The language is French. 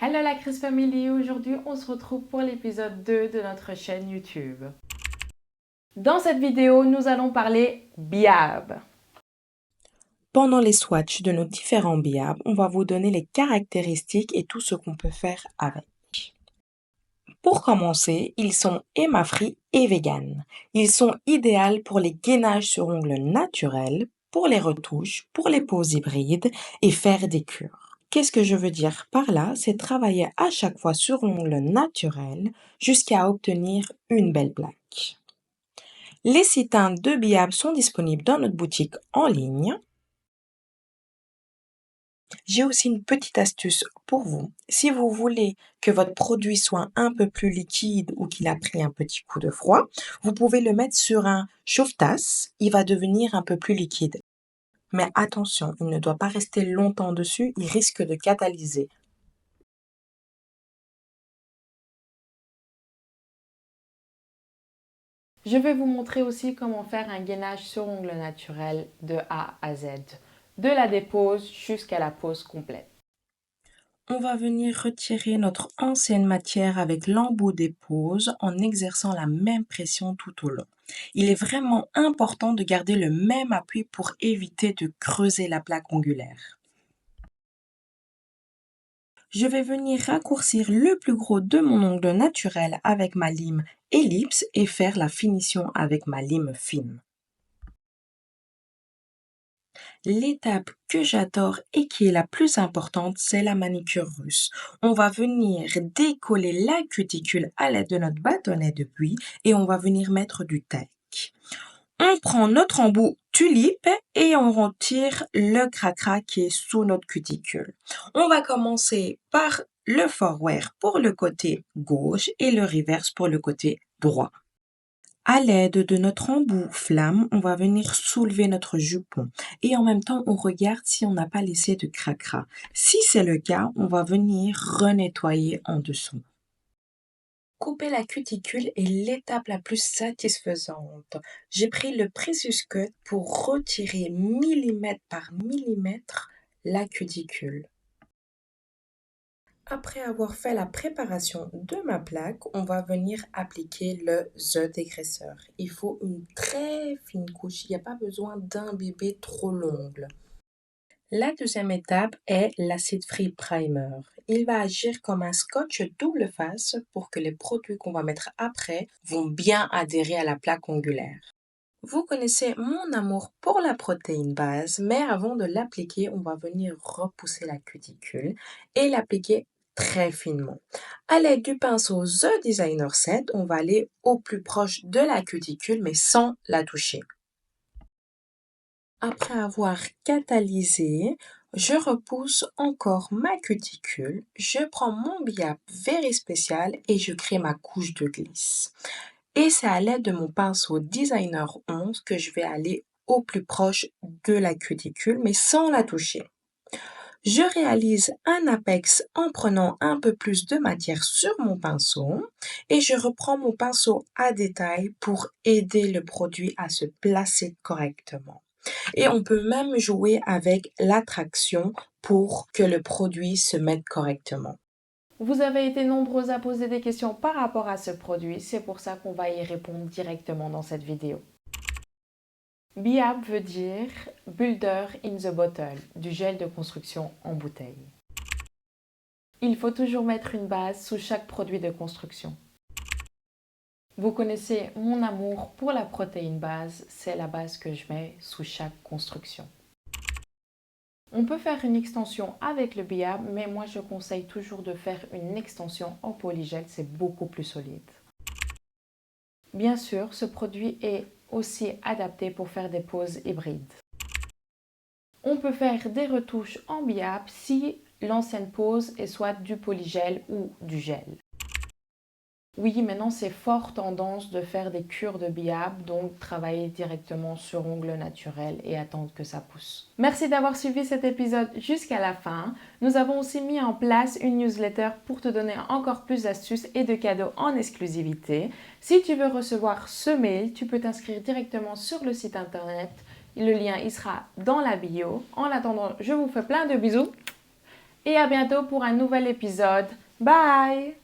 Hello la Chris Family, aujourd'hui on se retrouve pour l'épisode 2 de notre chaîne YouTube. Dans cette vidéo, nous allons parler BIAB. Pendant les swatchs de nos différents BIAB, on va vous donner les caractéristiques et tout ce qu'on peut faire avec. Pour commencer, ils sont HEMA-free et vegan. Ils sont idéaux pour les gainages sur ongles naturels, pour les retouches, pour les poses hybrides et faire des cures. Qu'est-ce que je veux dire par là? C'est travailler à chaque fois sur ongles naturels jusqu'à obtenir une belle plaque. Les sites de BIAB sont disponibles dans notre boutique en ligne. J'ai aussi une petite astuce pour vous. Si vous voulez que votre produit soit un peu plus liquide ou qu'il a pris un petit coup de froid, vous pouvez le mettre sur un chauffe-tasse, il va devenir un peu plus liquide. Mais attention, il ne doit pas rester longtemps dessus, il risque de catalyser. Je vais vous montrer aussi comment faire un gainage sur ongles naturel de A à Z, de la dépose jusqu'à la pose complète. On va venir retirer notre ancienne matière avec l'embout des poses en exerçant la même pression tout au long. Il est vraiment important de garder le même appui pour éviter de creuser la plaque ongulaire. Je vais venir raccourcir le plus gros de mon ongle naturel avec ma lime ellipse et faire la finition avec ma lime fine. L'étape que j'adore et qui est la plus importante, c'est la manicure russe. On va venir décoller la cuticule à l'aide de notre bâtonnet de buis et on va venir mettre du tack. On prend notre embout tulipe et on retire le cracra qui est sous notre cuticule. On va commencer par le forward pour le côté gauche et le reverse pour le côté droit. À l'aide de notre embout flamme, on va venir soulever notre jupon et en même temps, on regarde si on n'a pas laissé de cracra. Si c'est le cas, on va venir renettoyer en dessous. Couper la cuticule est l'étape la plus satisfaisante. J'ai pris le Precious Cut pour retirer millimètre par millimètre la cuticule. Après avoir fait la préparation de ma plaque, on va venir appliquer le The dégraisseur. Il faut une très fine couche, il n'y a pas besoin d'imbiber trop l'ongle. La deuxième étape est l'acide free primer. Il va agir comme un scotch double face pour que les produits qu'on va mettre après vont bien adhérer à la plaque ongulaire. Vous connaissez mon amour pour la protéine base, mais avant de l'appliquer, on va venir repousser la cuticule et l'appliquer très finement. À l'aide du pinceau The Designer Set, on va aller au plus proche de la cuticule, mais sans la toucher. Après avoir catalysé, je repousse encore ma cuticule, je prends mon BIAB Very Special et je crée ma couche de glisse. Et c'est à l'aide de mon pinceau Designer 11 que je vais aller au plus proche de la cuticule, mais sans la toucher. Je réalise un apex en prenant un peu plus de matière sur mon pinceau et je reprends mon pinceau à détail pour aider le produit à se placer correctement. Et on peut même jouer avec l'attraction pour que le produit se mette correctement. Vous avez été nombreux à poser des questions par rapport à ce produit, c'est pour ça qu'on va y répondre directement dans cette vidéo. BIAB veut dire Builder in the Bottle, du gel de construction en bouteille. Il faut toujours mettre une base sous chaque produit de construction. Vous connaissez mon amour pour la protéine base, c'est la base que je mets sous chaque construction. On peut faire une extension avec le BIAB, mais moi je conseille toujours de faire une extension en polygel, c'est beaucoup plus solide. Bien sûr, ce produit est aussi adapté pour faire des poses hybrides. On peut faire des retouches en BIAB si l'ancienne pose est soit du polygel ou du gel. Oui, maintenant c'est fort tendance de faire des cures de BIAB, donc travailler directement sur ongles naturels et attendre que ça pousse. Merci d'avoir suivi cet épisode jusqu'à la fin. Nous avons aussi mis en place une newsletter pour te donner encore plus d'astuces et de cadeaux en exclusivité. Si tu veux recevoir ce mail, tu peux t'inscrire directement sur le site internet. Le lien il sera dans la bio. En attendant, je vous fais plein de bisous Et à bientôt pour un nouvel épisode. Bye!